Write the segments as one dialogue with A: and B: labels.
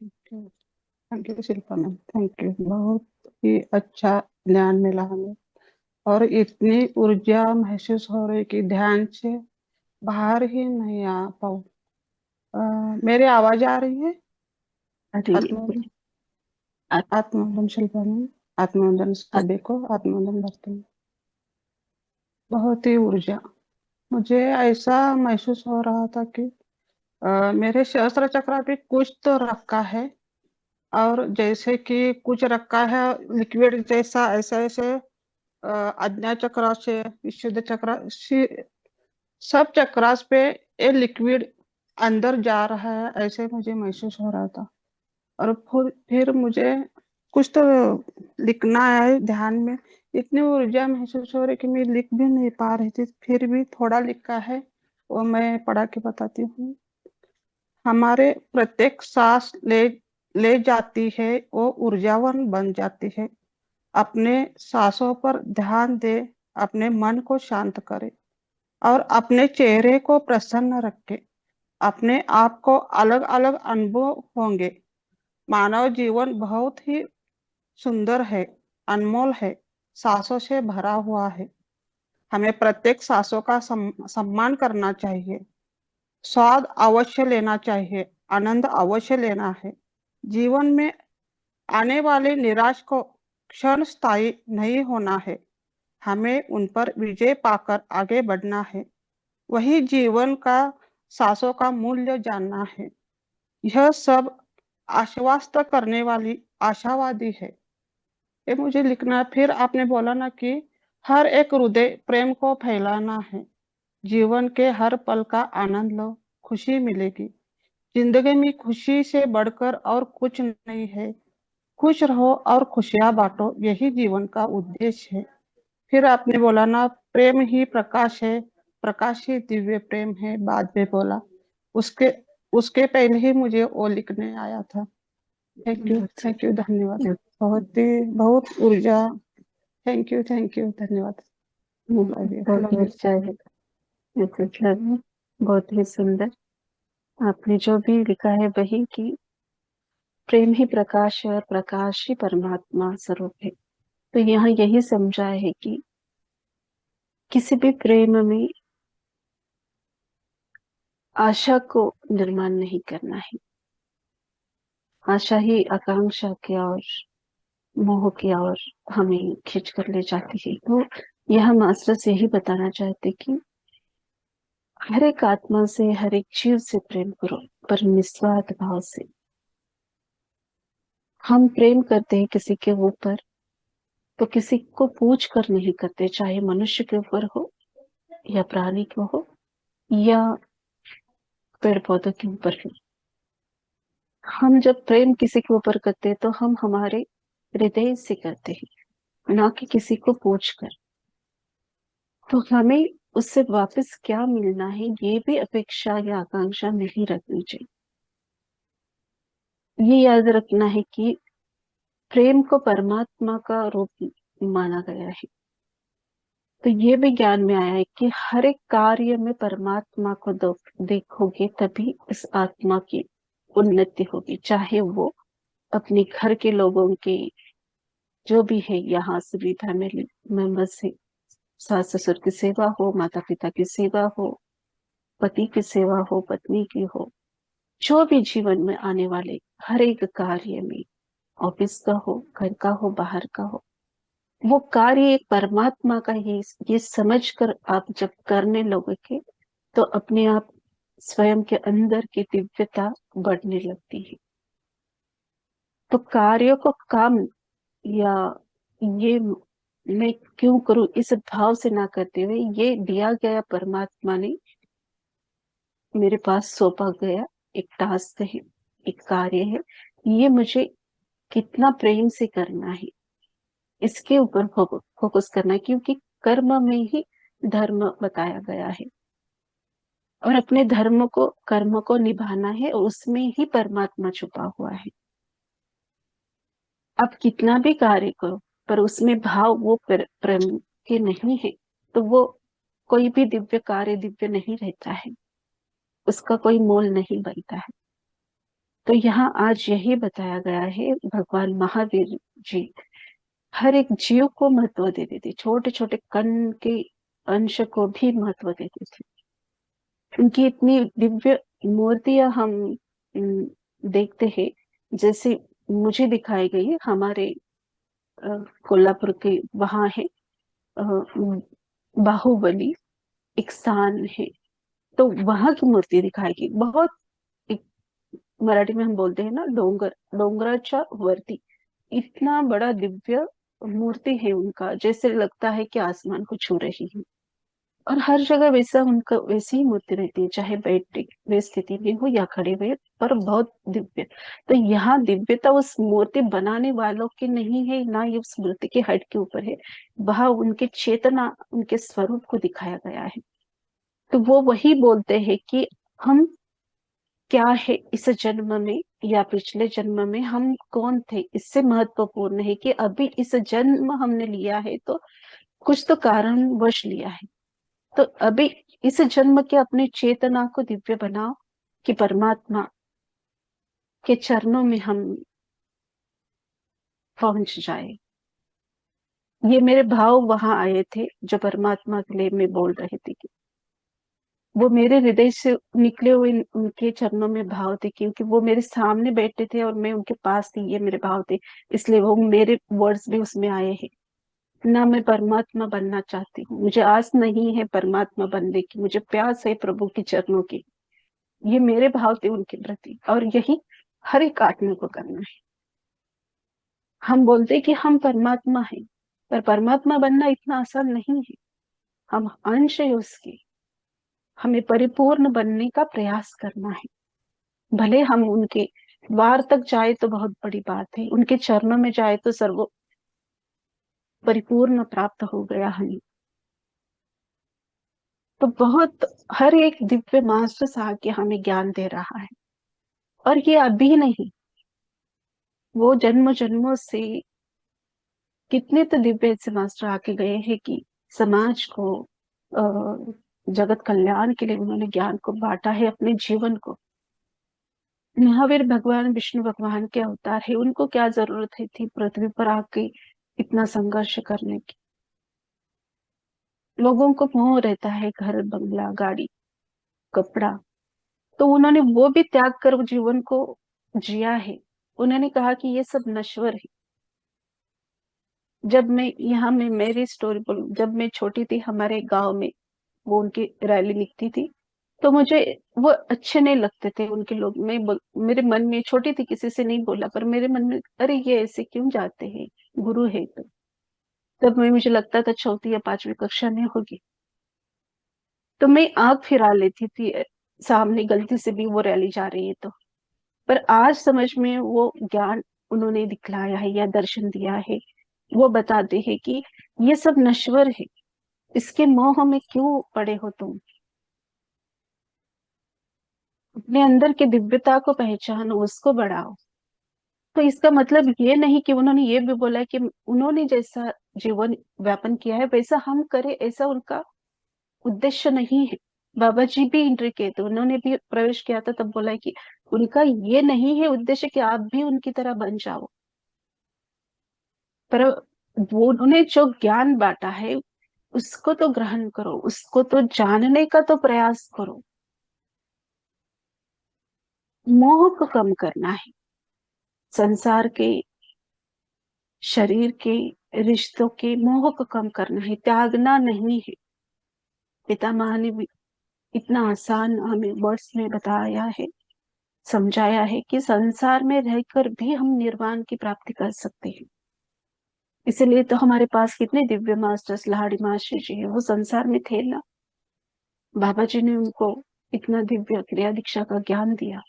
A: Thank you Shilpa ma'am, thank you. बहुत ही अच्छा ज्ञान मिला हमें, और इतनी ऊर्जा महसूस हो रही कि ध्यान से बाहर ही नहीं आ पाऊँ। मेरी आवाज आ रही है?
B: अरे
A: आत्मोदन,
B: अ-
A: आत्मोदन शिल्पा मैम, आत्मोदन
B: अ-
A: सभी को आत्मोदन भरते हैं। बहुत ही ऊर्जा, मुझे ऐसा महसूस हो रहा था कि मेरे सहस्त्र चक्र पे कुछ तो रखा है, और जैसे कि कुछ रखा है लिक्विड जैसा, ऐसे ऐसे आज्ञा चक्र से विशुद्ध चक्र सब चक्रास पे ये लिक्विड अंदर जा रहा है, ऐसे मुझे महसूस हो रहा था। और फिर मुझे कुछ तो लिखना है ध्यान में। इतनी ऊर्जा महसूस हो रही कि मैं लिख भी नहीं पा रही थी, फिर भी थोड़ा लिखा है, वो मैं पढ़ा के बताती हूँ। हमारे प्रत्येक सांस ले ले जाती है, वो ऊर्जावान बन जाती है। अपने सांसों पर ध्यान दे, अपने मन को शांत करे, और अपने चेहरे को प्रसन्न रखे। अपने आप को अलग अलग अनुभव होंगे। मानव जीवन बहुत ही सुंदर है, अनमोल है, सांसों से भरा हुआ है। हमें प्रत्येक सांसों का सम्मान करना चाहिए। स्वाद अवश्य लेना चाहिए, आनंद अवश्य लेना है। जीवन में आने वाले निराश को क्षण स्थायी नहीं होना है। हमें उन पर विजय पाकर आगे बढ़ना है। वही जीवन का सांसों का मूल्य जानना है। यह सब आश्वस्त करने वाली आशावादी है। ये मुझे लिखना है। फिर आपने बोला ना कि हर एक हृदय प्रेम को फैलाना है। जीवन के हर पल का आनंद लो, खुशी मिलेगी। जिंदगी में खुशी से बढ़कर और कुछ नहीं है। खुश रहो और खुशियां बांटो, यही जीवन का उद्देश्य है। फिर आपने बोला ना, प्रेम ही प्रकाश है, प्रकाश ही दिव्य प्रेम है, बाद में बोला। उसके उसके पहले ही मुझे वो लिखने आया था। थैंक यू, धन्यवाद। बहुत ही बहुत ऊर्जा। थैंक यू, धन्यवाद। लव यू,
B: बहुत ही
A: लव यू।
B: अच्छा है। मतलब बहुत ही सुंदर। आपने जो भी लिखा है वही कि प्रेम ही प्रकाश है और प्रकाश ही परमात्मा स्वरूप है। तो यहाँ यही समझा है कि किसी भी प्रेम में आशा को निर्माण नहीं करना है। आशा ही आकांक्षा की और मोह की ओर हमें खींच कर ले जाती है। तो यह हम मास्टर्स यही बताना चाहते कि हर एक आत्मा से, हर एक जीव से प्रेम करो, पर निस्वार्थ भाव से। हम प्रेम करते हैं किसी के ऊपर तो किसी को पूछ कर नहीं करते, चाहे मनुष्य के ऊपर हो या प्राणी को हो या पेड़ पौधों के ऊपर हो। हम जब प्रेम किसी के ऊपर करते हैं तो हम हमारे हृदय से करते हैं, ना कि किसी को पूछ कर। तो हमें उससे वापस क्या मिलना है ये भी अपेक्षा या आकांक्षा नहीं रखनी चाहिए। ये याद रखना है कि प्रेम को परमात्मा का रूप माना गया है। तो ये भी ज्ञान में आया है कि हर एक कार्य में परमात्मा को देखोगे तभी इस आत्मा की उन्नति होगी। चाहे वो अपने घर के लोगों की जो भी है, यहाँ सभी फैमिली मेंबर्स से, सास ससुर की सेवा हो, माता पिता की सेवा हो, पति की सेवा हो, पत्नी की हो, जो भी जीवन में आने वाले हर एक कार्य में, ऑफिस का हो, घर का हो, बाहर का हो, वो कार्य एक परमात्मा का ही, ये समझ कर आप जब करने लगोगे तो अपने आप स्वयं के अंदर की दिव्यता बढ़ने लगती है। तो कार्य को काम या ये मैं क्यों करूं इस भाव से ना करते हुए, ये दिया गया परमात्मा ने मेरे पास सौंपा गया एक टास्क है, एक कार्य है, ये मुझे कितना प्रेम से करना है, इसके ऊपर फोकस करना है। क्योंकि कर्म में ही धर्म बताया गया है, और अपने धर्म को, कर्म को निभाना है, और उसमें ही परमात्मा छुपा हुआ है। आप कितना भी कार्य करो पर उसमें भाव वो प्रेम के नहीं है, तो वो कोई भी दिव्य कार्य दिव्य नहीं रहता है, उसका कोई मोल नहीं बनता है। तो यहाँ आज यही बताया गया है, भगवान महावीर जी हर एक जीव को महत्व देते थे, छोटे छोटे कण के अंश को भी महत्व देते थे। उनकी इतनी दिव्य मूर्तियां हम देखते हैं, जैसे मुझे दिखाई गई है हमारे कोल्हापुर के वहां है, बाहुबली एक स्थान है, तो वहां की मूर्ति दिखाएगी बहुत। एक मराठी में हम बोलते हैं ना, डोंगराच्या वरती इतना बड़ा दिव्य मूर्ति है उनका, जैसे लगता है कि आसमान को छू रही है। और हर जगह वैसा उनका वैसी ही मूर्ति रहती है, चाहे बैठे हुए स्थिति में हो या खड़े हुए, पर बहुत दिव्य। तो यहाँ दिव्यता उस मूर्ति बनाने वालों की नहीं है, ना ये उस मूर्ति की हाइट के ऊपर है, वह उनके चेतना, उनके स्वरूप को दिखाया गया है। तो वो वही बोलते हैं कि हम क्या है इस जन्म में या पिछले जन्म में हम कौन थे, इससे महत्वपूर्ण है कि अभी इस जन्म हमने लिया है तो कुछ तो कारणवश लिया है। तो अभी इस जन्म के अपने चेतना को दिव्य बनाओ कि परमात्मा के चरणों में हम पहुंच जाए। ये मेरे भाव वहां आए थे जो परमात्मा के लिए मैं बोल रही थी कि वो मेरे हृदय से निकले हुए उनके चरणों में भाव थे, क्योंकि वो मेरे सामने बैठे थे और मैं उनके पास थी, ये मेरे भाव थे, इसलिए वो मेरे वर्ड्स भी उसमें आए हैं। ना मैं परमात्मा बनना चाहती हूँ, मुझे आस नहीं है परमात्मा बनने की, मुझे प्यास है प्रभु के चरणों की। ये मेरे भाव थे उनके प्रति, और यही हर एक आत्मा को करना है। हम बोलते हैं कि हम परमात्मा हैं, पर परमात्मा बनना इतना आसान नहीं है। हम अंश है उसके, हमें परिपूर्ण बनने का प्रयास करना है। भले हम उनके द्वार तक जाए तो बहुत बड़ी बात है, उनके चरणों में जाए तो सर्व परिपूर्ण प्राप्त हो गया हमें। तो बहुत हर एक दिव्य मास्टर आके हमें ज्ञान दे रहा है, और ये अभी नहीं, वो जन्म जन्मों से कितने तो दिव्य ऐसे मास्टर आके गए हैं कि समाज को, जगत कल्याण के लिए उन्होंने ज्ञान को बांटा है, अपने जीवन को। महावीर भगवान विष्णु भगवान के अवतार है, उनको क्या जरूरत है थी पृथ्वी पर आके इतना संघर्ष करने की। लोगों को मोह रहता है घर बंगला गाड़ी कपड़ा, तो उन्होंने वो भी त्याग कर जीवन को जिया है। उन्होंने कहा कि ये सब नश्वर है। जब मैं यहाँ में मेरी स्टोरी बोलूं, जब मैं छोटी थी हमारे गांव में वो उनकी रैली निकती थी, तो मुझे वो अच्छे नहीं लगते थे उनके लोग। मेरे मन में, छोटी थी किसी से नहीं बोला, पर मेरे मन में अरे ये ऐसे क्यों जाते हैं, गुरु है तो। तब मैं, मुझे लगता था चौथी या पांचवी कक्षा में होगी, तो मैं आंख फिरा लेती थी सामने गलती से भी वो रैली जा रही है तो। पर आज समझ में वो ज्ञान उन्होंने दिखलाया है या दर्शन दिया है। वो बताते हैं कि ये सब नश्वर है, इसके मोह में क्यों पड़े हो तुम, अपने अंदर की दिव्यता को पहचानो, उसको बढ़ाओ। तो इसका मतलब ये नहीं कि उन्होंने ये भी बोला कि उन्होंने जैसा जीवन व्यापन किया है वैसा हम करें, ऐसा उनका उद्देश्य नहीं है। बाबा जी भी एंट्री किए थे, उन्होंने भी प्रवेश किया था, तब बोला कि उनका ये नहीं है उद्देश्य कि आप भी उनकी तरह बन जाओ, पर वो उन्होंने जो ज्ञान बांटा है उसको तो ग्रहण करो, उसको तो जानने का तो प्रयास करो। मोह को कम करना है, संसार के, शरीर के, रिश्तों के मोह को कम करना है, त्यागना नहीं है। पितामह ने भी इतना आसान हमें वर्ड्स में बताया है, समझाया है कि संसार में रहकर भी हम निर्वाण की प्राप्ति कर सकते हैं। इसीलिए तो हमारे पास कितने दिव्य मास्टर्स, लाहिड़ी मास्टर जी है, वो संसार में थे ना, बाबा जी ने उनको इतना दिव्य क्रिया दीक्षा का ज्ञान दिया।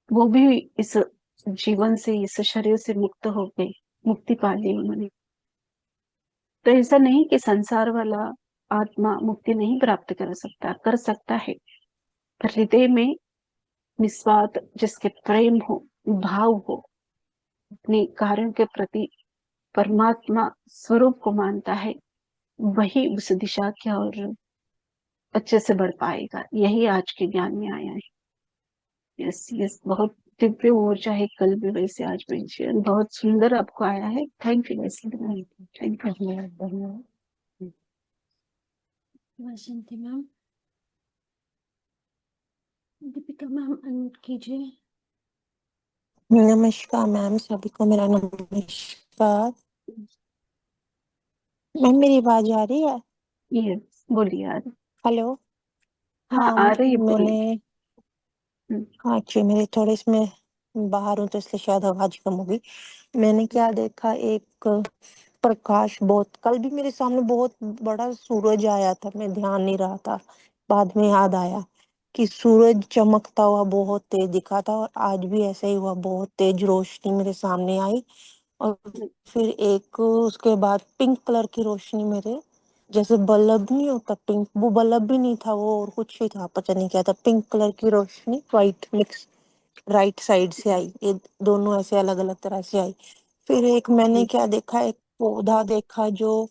B: वो भी इस जीवन से, इस शरीर से मुक्त हो गए, मुक्ति पा ली उन्होंने। तो ऐसा नहीं कि संसार वाला आत्मा मुक्ति नहीं प्राप्त कर सकता, कर सकता है, पर हृदय में निस्वार्थ जिसके प्रेम हो, भाव हो, अपने कार्यों के प्रति परमात्मा स्वरूप को मानता है, वही उस दिशा की ओर अच्छे से बढ़ पाएगा। यही आज के ज्ञान में आया है। यस यस, बहुत दिव्य ऊर्जा है कल भी वैसे आज भी जीवन बहुत सुंदर आपको आया है। थैंक यू वैसे। Thank you.
A: धन्यवाद धन्यवाद।
C: वासंती मैम। दीपिका मैम अनम्यूट कीजिए।
D: नमस्कार मैम, सभी को मेरा नमस्कार। मैम मेरी आवाज आ रही है?
B: यस बोलिए आ रही।
D: हेलो।
B: हाँ
D: हाँ
B: आ रही है
D: मैंने,
B: बोलिए। हम्म,
D: हाँ एक्चुअली मेरे थोड़े इसमें बाहर हूँ तो इसलिए शायद आवाज कम होगी। मैंने क्या देखा, एक प्रकाश, बहुत कल भी मेरे सामने बहुत बड़ा सूरज आया था, मैं ध्यान नहीं रहा था, बाद में याद आया कि सूरज चमकता हुआ बहुत तेज दिखा था, और आज भी ऐसा ही हुआ, बहुत तेज रोशनी मेरे सामने आई। और फिर एक उसके बाद पिंक कलर की रोशनी मेरे, जैसे बल्ब नहीं होता पिंक, वो बल्ब भी नहीं था, वो और कुछ ही था, पता नहीं क्या था, पिंक कलर की रोशनी वाइट मिक्स राइट साइड से आई, ये दोनों ऐसे अलग अलग तरह से आई। फिर एक मैंने
B: हम्म,
D: क्या देखा, एक पौधा देखा जो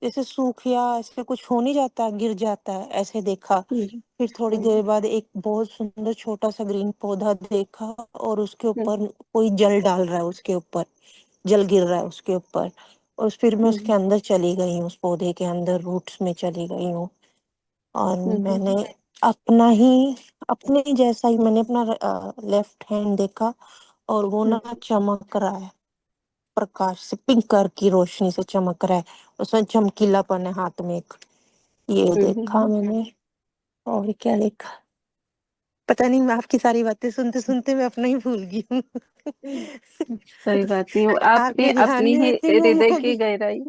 D: जैसे सूख या ऐसे कुछ हो नहीं जाता, गिर जाता है, ऐसे देखा।
B: हम्म,
D: फिर थोड़ी देर बाद एक बहुत सुंदर छोटा सा ग्रीन पौधा देखा, और उसके
B: हम्म,
D: ऊपर कोई जल डाल रहा है, उसके ऊपर जल गिर रहा है उसके ऊपर। और फिर मैं उसके
B: हम्म,
D: अंदर चली गई हूँ, उस पौधे के अंदर रूट्स में चली गई हूँ। और
B: हम्म,
D: मैंने अपना ही अपने ही जैसा ही मैंने अपना लेफ्ट हैंड देखा, और वो ना
B: हम्म,
D: चमक रहा है, प्रकाश से पिंक कलर की रोशनी से चमक रहा है, उसमें चमकीलापन है हाथ में एक, ये
B: हम्म,
D: देखा मैंने। और क्या देखा, पता नहीं, मैं आपकी सारी बातें सुनते सुनते मैं अपना ही भूल गई हूँ।
B: कोई बात नहीं, वो आपने
D: आपके ध्यान
B: अपनी
D: में
B: ही
D: होते वो
B: हृदय की
D: अभी।
B: गहराई।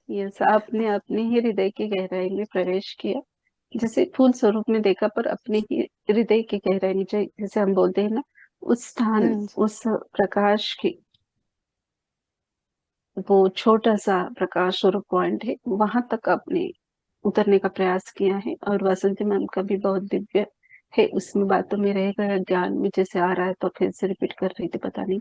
B: यस, आपने अपनी ही हृदय की गहराई में प्रवेश किया। जैसे फूल स्वरूप में देखा, पर अपने ही हृदय की गहराई नीचे, जैसे हम बोलते हैं ना, उस स्थान,
D: हम्म।
B: उस प्रकाश की, वो छोटा सा प्रकाश स्वरूप पॉइंट है, वहां तक आपने उतरने का प्रयास किया है। और वासंती मैम का भी बहुत दिव्य है, उसमें बातों में रह गया, ज्ञान में जैसे आ रहा है, तो फिर से रिपीट कर रही थी, पता नहीं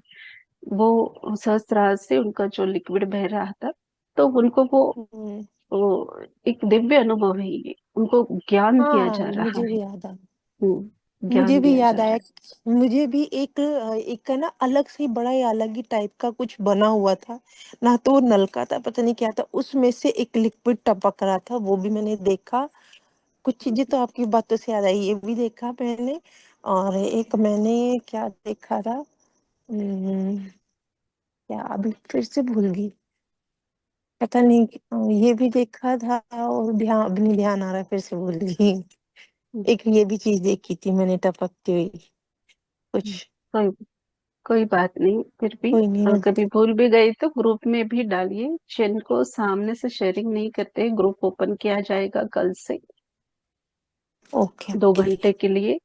B: वो सहस्त्रार से उनका जो लिक्विड बह रहा था, तो उनको
D: हम्म।
B: वो एक दिव्य अनुभव है ये, उनको ज्ञान दिया
D: हाँ
B: जा रहा
D: मुझे
B: है।
D: भी याद आ मुझे
B: ज्ञान
D: भी
B: दिया
D: याद
B: जा रहा
D: आया,
B: है।
D: मुझे भी एक है ना, अलग से बड़ा ही अलग ही टाइप का कुछ बना हुआ था, ना तो वो नलका था, पता नहीं क्या था, उसमें से एक लिक्विड टपक रहा था, वो भी मैंने देखा। कुछ चीजें तो आपकी बातों से याद आई, ये भी देखा मैंने। और एक मैंने क्या देखा था, क्या अभी फिर से भूल गई, पता नहीं, ये भी देखा था, और ध्यान अब नहीं ध्यान आ रहा, फिर से भूल गई। एक ये भी चीज देखी थी मैंने टपकती हुई कुछ।
B: कोई कोई बात नहीं, फिर भी
D: कोई नहीं।
B: कभी भूल भी गई तो ग्रुप में भी डालिए। जिनको सामने से शेयरिंग नहीं करते, ग्रुप ओपन किया जाएगा कल से
D: ओके
B: 2 घंटे के लिए।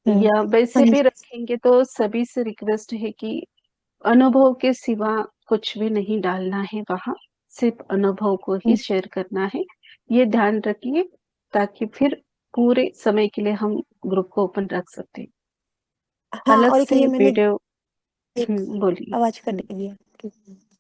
D: हम्म।
B: या
D: हाँ
B: वैसे भी
D: जी।
B: रखेंगे तो सभी से रिक्वेस्ट है कि अनुभव के सिवा कुछ भी नहीं डालना है वहां, सिर्फ अनुभव को ही शेयर करना है। ये ध्यान रखिए, ताकि फिर पूरे समय के लिए हम ग्रुप को ओपन रख सकते हैं।
D: हाँ,
B: अलग
D: और एक
B: से
D: ये मैंने,
B: वीडियो।
D: एक
B: बोलिए।
D: आवाज कट गई है आपकी।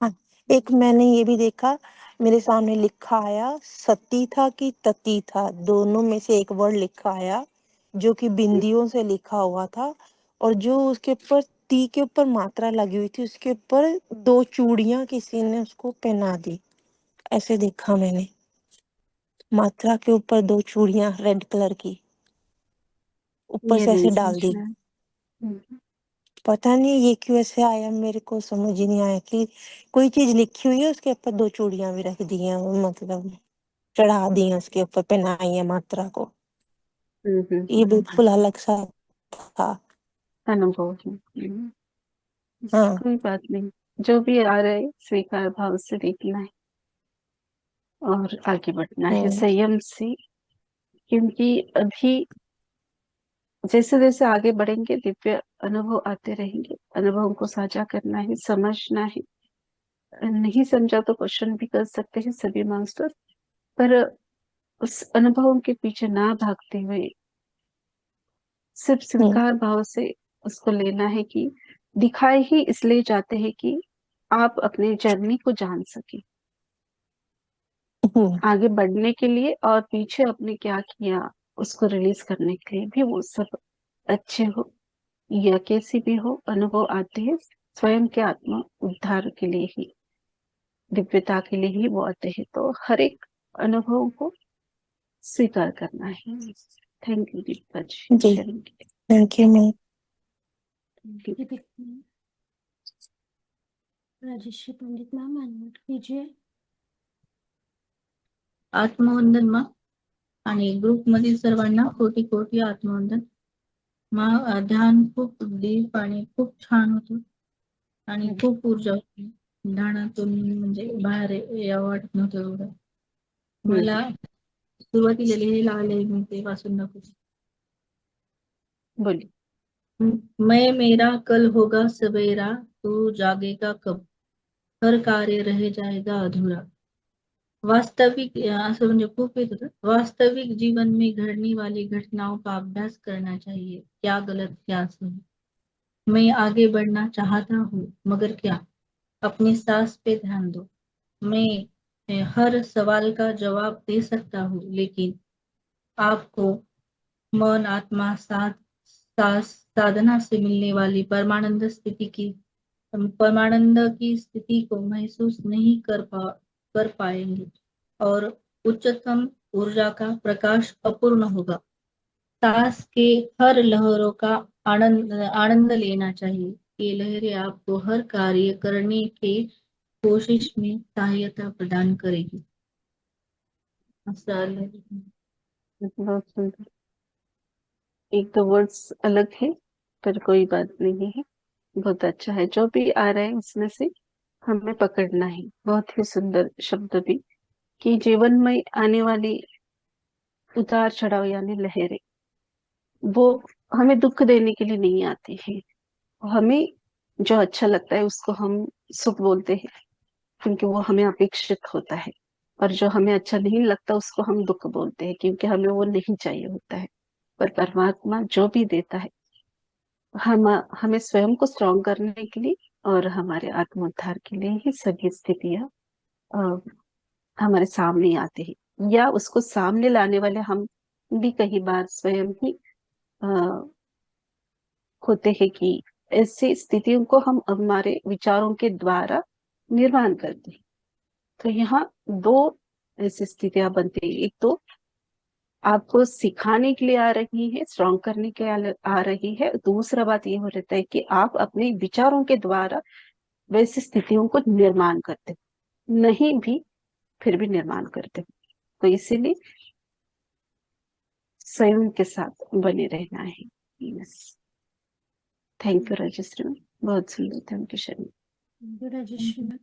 D: हाँ, एक मैंने ये भी देखा, मेरे सामने लिखा आया, सती था कि तती था, दोनों में से एक वर्ड लिखा आया, जो कि बिंदियों से लिखा हुआ था, और जो उसके ऊपर ती के ऊपर मात्रा लगी हुई थी, उसके ऊपर दो चूड़ियां किसी ने उसको पहना दी, ऐसे देखा मैंने, मात्रा के ऊपर दो चूड़ियां रेड कलर की ऊपर
B: ये
D: से
B: नहीं
D: ऐसे डाल दी।
B: समझना है। हम्म,
D: पता नहीं ये क्यों ऐसे आया, मेरे को समझ ही नहीं आया कि कोई चीज लिखी हुई है, उसके ऊपर दो चूड़ियां भी रख दी हैं, मतलब चढ़ा दी हैं, उसके ऊपर पहनाई है मात्रा को।
B: हम्म,
D: ये बिल्कुल अलग सा था।
B: अनुभव है।
D: हाँ।
B: कोई बात नहीं, जो भी आ रहा है स्वीकार भाव से देखना है और आगे बढ़ना है
D: हम्म।
B: संयम से। क्योंकि अभी जैसे जैसे आगे बढ़ेंगे, दिव्य अनुभव आते रहेंगे, अनुभवों को साझा करना है, समझना है। नहीं समझा तो क्वेश्चन भी कर सकते हैं सभी मास्टर, पर उस अनुभवों के पीछे ना भागते हुए सिर्फ
D: हम्म।
B: स्वीकार भाव से उसको लेना है कि दिखाए ही इसलिए जाते हैं कि आप अपनी जर्नी को जान सके,
D: हम्म।
B: आगे बढ़ने के लिए, और पीछे अपने क्या किया उसको रिलीज करने के लिए भी वो सब अच्छे हो। या कैसी भी हो अनुभव आते हैं, स्वयं के आत्मा उद्धार के लिए ही, दिव्यता के लिए ही वो आते हैं। तो हर एक अनुभव को स्वीकार करना है। Thank you Deepa ji
D: ji,
B: sharing के लिए।
D: Thank you ma'am.
B: Thank you.
C: Deepika ma'am, Rajeshree Pandit ma'am unmute कीजिए।
E: आत्मवंदन मा आणि ग्रुपमधील सर्वांना कोटी कोटी आत्मवंदन मा. ध्यान खूप डीप आणि खूप छान होतं आणि खूप ऊर्जा होती ध्यानातून. म्हणजे बाहेर यावं वाटत नव्हतं एवढं. मला सुरुवातीला लिहायला आले मी तेव्हापासून नको.
B: बोलिए।
E: मैं मेरा कल होगा सवेरा, तू जागेगा कब, हर कार्य रह जाएगा अधूरा. वास्तविक असं म्हणजे खूप येत होतं. वास्तविक जीवन में घड़ने वाली घटनाओं का अभ्यास करना चाहिए, क्या गलत क्या सही. मैं आगे बढ़ना चाहता हूँ मगर क्या, अपनी सांस पे ध्यान दो. मैं हर सवाल का जवाब दे सकता हूँ लेकिन आपको मन आत्मा साधना से मिलने वाली परमानंद की स्थिति को महसूस नहीं कर पाएंगे और उच्चतम ऊर्जा का प्रकाश अपूर्ण होगा. सांस के हर लहरों का आनंद आनंद लेना चाहिए. ये लहरें आपको हर कार्य करने के कोशिश में सहायता प्रदान करेगी.
B: बहुत सुंदर। एक दो वर्ड्स अलग है पर कोई बात नहीं है, बहुत अच्छा है। जो भी आ रहा है उसमें से हमें पकड़ना है। बहुत ही सुंदर शब्द भी कि जीवन में आने वाली उतार चढ़ाव यानी लहरें, वो हमें दुख देने के लिए नहीं आती है। हमें जो अच्छा लगता है उसको हम सुख बोलते हैं क्योंकि वो हमें अपेक्षित होता है, और जो हमें अच्छा नहीं लगता उसको हम दुख बोलते हैं क्योंकि हमें वो नहीं चाहिए होता है। पर परमात्मा जो भी देता है हम हमें स्वयं को स्ट्रॉन्ग करने के लिए और हमारे आत्मोद्धार के लिए ही सभी स्थितियां हमारे सामने आते हैं, या उसको सामने लाने वाले हम भी कई बार स्वयं ही अ, होते हैं कि ऐसी स्थितियों को हम हमारे विचारों के द्वारा निर्माण करते हैं। तो यहाँ दो ऐसी स्थितियां बनती है। एक तो आपको सिखाने के लिए आ रही है, स्ट्रॉन्ग करने के आ रही है। दूसरा बात ये हो रहता है कि आप अपने विचारों के द्वारा वैसी स्थितियों को निर्माण करते हो, नहीं भी फिर भी निर्माण करते हो। तो इसीलिए स्वयं के साथ बने रहना है। Yes, thank you Rajshree ma'am, बहुत सुंदर। Thank you Sharma.
C: Rajeshree ma'am,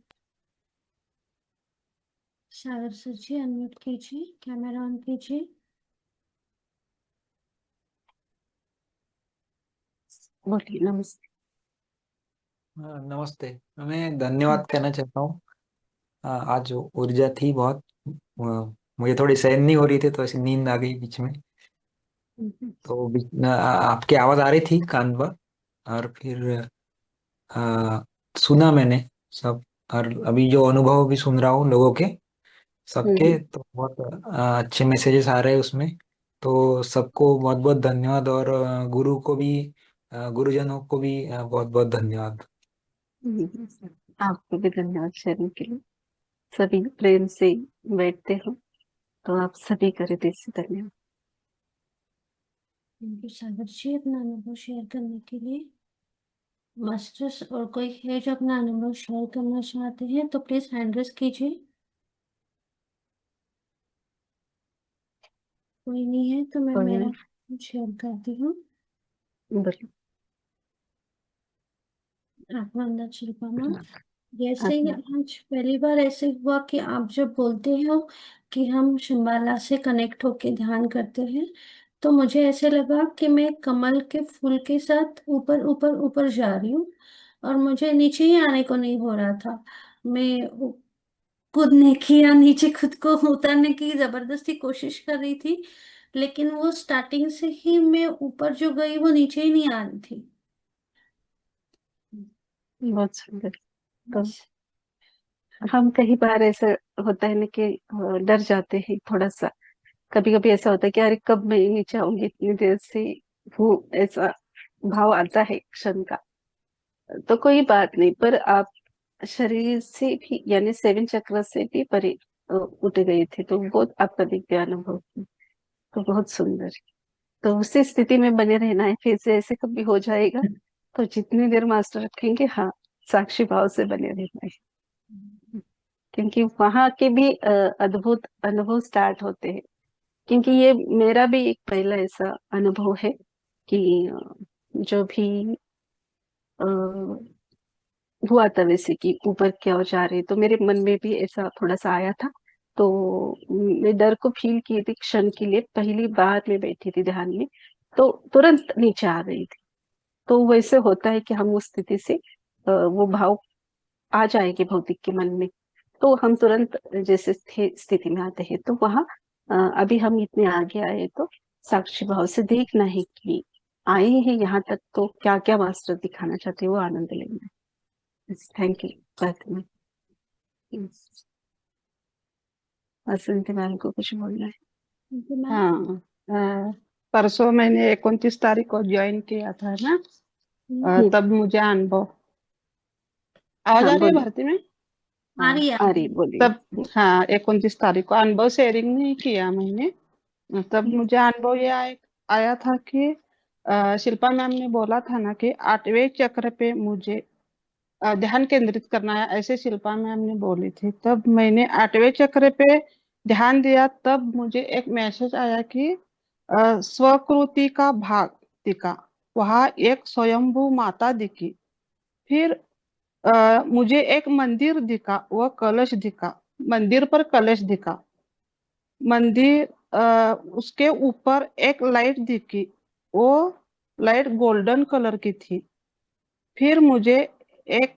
C: Sagar sir ji unmute कीजिए, कैमरा ऑन कीजिए।
B: बोलिए। नमस्ते।
F: नमस्ते। मैं धन्यवाद कहना चाहता हूँ। आज जो ऊर्जा थी बहुत, मुझे थोड़ी सहन नहीं हो रही थी तो ऐसी नींद आ गई बीच में। तो आपकी आवाज आ रही थी कान पर, और फिर सुना मैंने सब। और अभी जो अनुभव भी सुन रहा हूँ लोगों के, सबके, तो बहुत अच्छे मैसेजेस आ रहे हैं उसमें। तो सबको बहुत बहुत धन्यवाद, और गुरु को भी, गुरुजनों को भी बहुत बहुत धन्यवाद।
B: आपको भी धन्यवाद शेयरिंग के लिए। सभी प्रेम से बैठते हो तो आप सभी का हृदय से धन्यवाद।
C: थैंक यू सागर जी अपना अनुभव शेयर करने के लिए। मास्टर्स और कोई है जो अपना अनुभव शेयर करना चाहते हैं तो प्लीज हैंड रेज कीजिए। कोई नहीं है तो मैं मेरा शेयर करती हूँ।
B: बोलिए।
C: आत्मानंद शिल्पा मैम, जैसे ही आज पहली बार ऐसे हुआ कि आप जब बोलते हो कि हम शिम्बाला से कनेक्ट होके ध्यान करते हैं, तो मुझे ऐसे लगा कि मैं कमल के फूल के साथ ऊपर ऊपर ऊपर जा रही हूँ और मुझे नीचे ही आने को नहीं हो रहा था। मैं कूदने की या नीचे खुद को उतारने की जबरदस्ती कोशिश कर रही थी, लेकिन वो स्टार्टिंग से ही मैं ऊपर जो गई वो नीचे ही नहीं आ रही थी।
B: बहुत सुंदर। तो हम कई बार ऐसा होता है ना कि डर जाते हैं थोड़ा सा। कभी कभी ऐसा होता है कि अरे कब मैं नीचे आऊंगी, इतनी देर से हूँ ऐसा भाव आता है क्षण का, तो कोई बात नहीं, पर आप शरीर से भी यानी 7 चक्र से भी परे उठ गए थे, तो बहुत आपका दिव्य अनुभव थी। तो बहुत सुंदर। तो उसी स्थिति में बने रहना है, फिर से ऐसे कभी हो जाएगा तो जितनी देर मास्टर रखेंगे, हाँ, साक्षी भाव से बने रहना है, क्योंकि वहां के भी अद्भुत अनुभव स्टार्ट होते हैं। क्योंकि ये मेरा भी एक पहला ऐसा अनुभव है कि जो भी अ, हुआ था, वैसे कि ऊपर क्या हो जा रहे, तो मेरे मन में भी ऐसा थोड़ा सा आया था। तो मैं डर को फील की थी क्षण के लिए, पहली बार मैं बैठी थी ध्यान में, तो तुरंत नीचे आ गई थी। तो वैसे होता है कि हम उस स्थिति से वो भाव आ जाएंगे भौतिक के मन में, तो हम तुरंत जैसे स्थिति में आते हैं। तो वहाँ अभी हम इतने आगे आए, तो साक्षी भाव से देखना है कि आए हैं यहाँ तक, तो क्या क्या मास्टर दिखाना चाहते हैं वो आनंद लेना है। Thank you. Fatima. Basanti ma'am को कुछ बोलना है?
C: Thank you ma'am.
A: हाँ, परसों मैंने 29 तारीख को ज्वाइन किया था ना, तब मुझे अनुभव, आवाज
B: हाँ
A: आ रही है
B: बोलिए।
A: भारती में?
C: आ
A: हाँ,
C: रही है, आ
B: आ
C: रही
B: रही,
C: है।
B: बोलिए।
A: तब हाँ 29 तारीख को अनुभव शेयरिंग नहीं किया मैंने। तब मुझे अनुभव ये आया था कि शिल्पा मैम ने बोला था ना कि 8वें चक्र पे मुझे ध्यान केंद्रित करना है, ऐसे शिल्पा मैम ने बोली थी। तब मैंने 8वें चक्र पे ध्यान दिया, तब मुझे एक मैसेज आया कि स्वकृति का भाग दिखा, वहां एक स्वयंभू माता दिखी। फिर मुझे एक मंदिर दिखा, वह कलश दिखा, मंदिर पर कलश दिखा, मंदिर उसके ऊपर एक लाइट दिखी, वो लाइट गोल्डन कलर की थी। फिर मुझे एक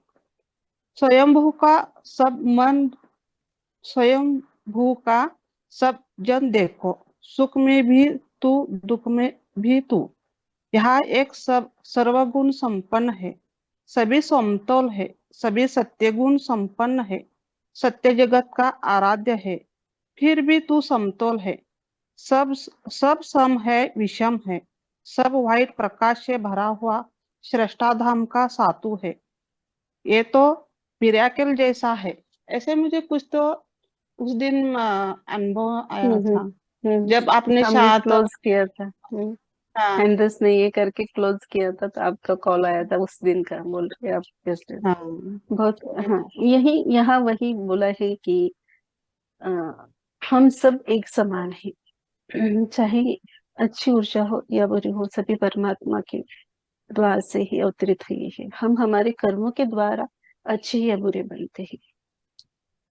A: स्वयंभू का सब मन, स्वयंभू का सब जन देखो, सुख में भी तू, दुख में भी तू, यहाँ एक सब सर्वगुण संपन्न है, सभी समतोल है, सभी सत्य गुण संपन्न है, सत्य जगत का आराध्य है, फिर भी तू समतोल है, सब सब सम है, विषम है, सब वाइट प्रकाश से भरा हुआ श्रेष्ठाधाम का सातु है, ये तो मिराकल जैसा है। ऐसे मुझे कुछ तो उस दिन अनुभव आया था, जब आपने
B: हमने
A: शायद
B: क्लोज किया था।
A: हाँ
B: हैंडल्स ने ये करके क्लोज किया था, तो आपका कॉल आया था उस दिन का, बोल रहे आप कैसे।
A: हाँ
B: बहुत, हाँ, यही यहाँ वही बोला है कि अ, हम सब एक समान हैं। चाहे अच्छी ऊर्जा हो या बुरी हो, सभी परमात्मा के द्वार से ही अवतरित हुई है। हम हमारे कर्मों के द्वारा अच्छे या बुरे बनते हैं।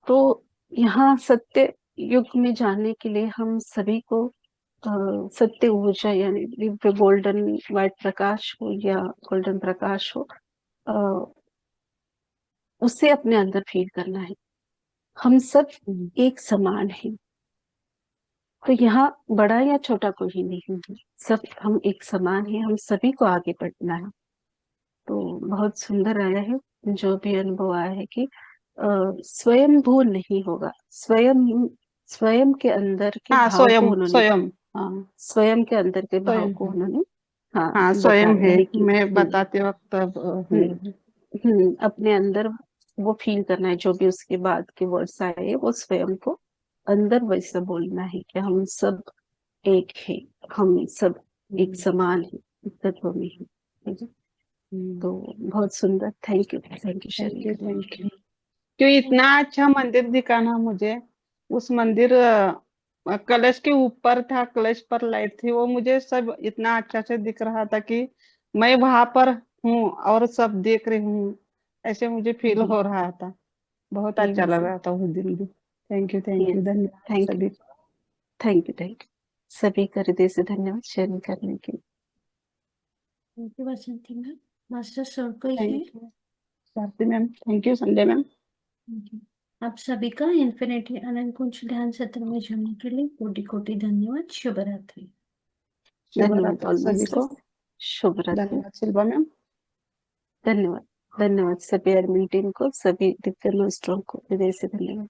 B: तो यहाँ सत्य युग में जाने के लिए हम सभी को सत्य ऊर्जा यानी दिव्य गोल्डन व्हाइट प्रकाश हो या गोल्डन प्रकाश हो, अ, उसे अपने अंदर फील करना है। हम सब एक समान हैं। तो यहाँ बड़ा या छोटा कोई नहीं है, सब हम एक समान हैं, हम सभी को आगे बढ़ना है। तो बहुत सुंदर आया है जो भी अनुभव आया है कि स्वयं भू नहीं होगा, स्वयं स्वयं के अंदर के
A: हाँ,
B: भाव को
A: स्वयं
B: उन्होंने,
A: स्वयं, हाँ
B: स्वयं के अंदर के भाव
A: स्वयं
B: को
A: है,
B: उन्होंने, हाँ,
A: हाँ स्वयं
B: बताया
A: है।
B: है कि
A: मैं बताते वक्त अब
B: अपने अंदर वो फील करना है, जो भी उसके बाद के वर्ड्स आए वो स्वयं को अंदर वैसा बोलना है कि हम सब एक है, हम सब एक समान है, तत्व में है। ठीक है? तो बहुत सुंदर, thank you
A: thank you
B: sharing.
A: Thank you. क्यों इतना अच्छा मंदिर दिखाना मुझे, उस मंदिर कलश के ऊपर था, कलश पर लाइट थी, वो मुझे सब इतना अच्छा से दिख रहा था कि मैं वहां पर हूँ और सब देख रही हूँ, ऐसे मुझे फील हो रहा था। बहुत अच्छा लग रहा था उस दिन भी। थैंक यू,
B: यस,
A: धन्यवाद
B: थैंक यू,
A: सभी।
B: थैंक यू, थैंक यू सभी का हृदय से धन्यवाद शेयरिंग करने के लिए।
C: Thank you Basanti ma'am. Master sir कोई है?
A: Thank you Bharati ma'am, thank you Sanjay ma'am.
C: Thank you। आप सभी का इन्फिनिटी अनंत कुंज ध्यान सत्र में जुड़ने के लिए कोटि कोटि धन्यवाद। शुभ रात्रि।
A: शुभ
B: धन्यवाद
A: रात्रि
B: ऑल
A: सभी को।
B: मास्टर्स। शुभ रात्रि।
A: धन्यवाद शिल्पा मैम।
B: धन्यवाद, धन्यवाद सभी एडमिन टीम को, सभी दिव्य मास्टरों को हृदय से धन्यवाद।